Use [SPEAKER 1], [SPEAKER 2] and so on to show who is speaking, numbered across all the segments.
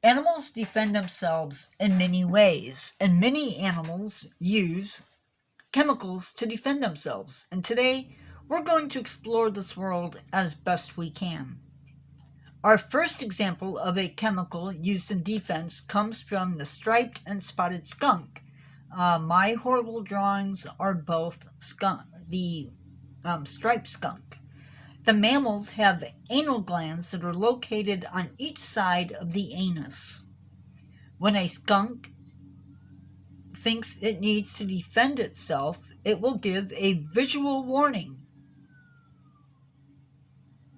[SPEAKER 1] Animals defend themselves in many ways, and many animals use chemicals to defend themselves. And today, we're going to explore this world as best we can. Our first example of a chemical used in defense comes from the striped and spotted skunk. My horrible drawings are both the striped skunk. The mammals have anal glands that are located on each side of the anus. When a skunk thinks it needs to defend itself, it will give a visual warning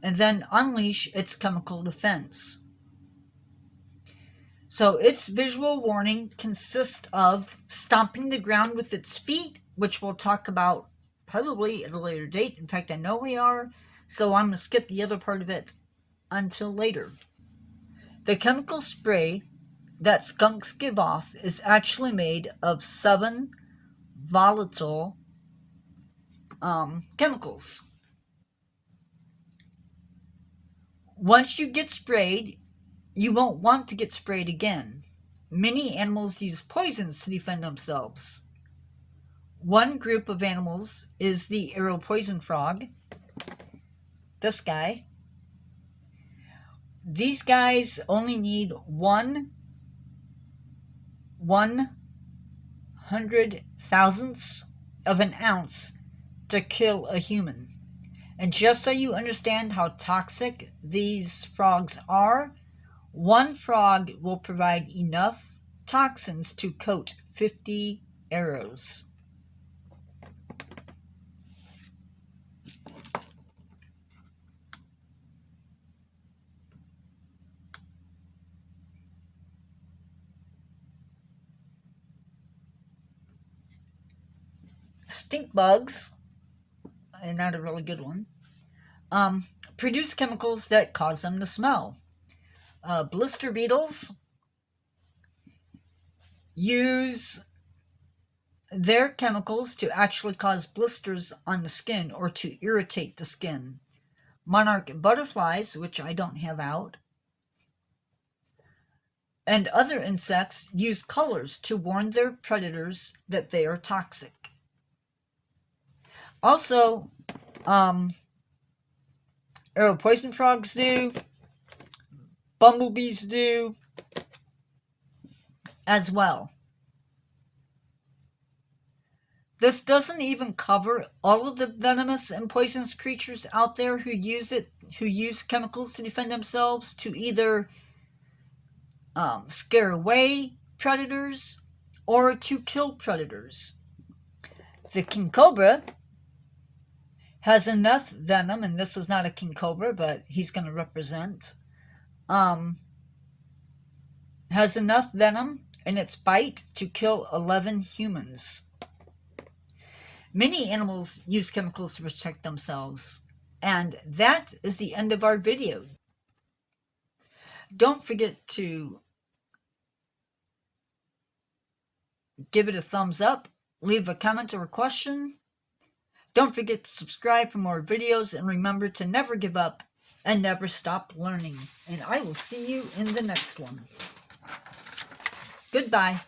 [SPEAKER 1] and then unleash its chemical defense. So its visual warning consists of stomping the ground with its feet, which we'll talk about probably at a later date. In fact, I know we are, so I'm going to skip the other part of it until later. The chemical spray that skunks give off is actually made of 7 volatile chemicals. Once you get sprayed, you won't want to get sprayed again. Many animals use poisons to defend themselves. One group of animals is the arrow poison frog. This guy. These guys only need 1/100,000th of an ounce to kill a human. And just so you understand how toxic these frogs are, one frog will provide enough toxins to coat 50 arrows. Stink bugs, and not a really good one, produce chemicals that cause them to smell. Blister beetles use their chemicals to actually cause blisters on the skin or to irritate the skin. Monarch butterflies, which I don't have out, and other insects use colors to warn their predators that they are toxic. Also, arrow poison frogs do, bumblebees do as well. This doesn't even cover all of the venomous and poisonous creatures out there who use chemicals to defend themselves, to either scare away predators or to kill predators. The king cobra has enough venom, and this is not a king cobra, but he's going to represent, has enough venom in its bite to kill 11 humans. Many animals use chemicals to protect themselves, and that is the end of our video. Don't forget to give it a thumbs up, leave a comment or a question. Don't forget to subscribe for more videos, and remember to never give up and never stop learning. And I will see you in the next one. Goodbye.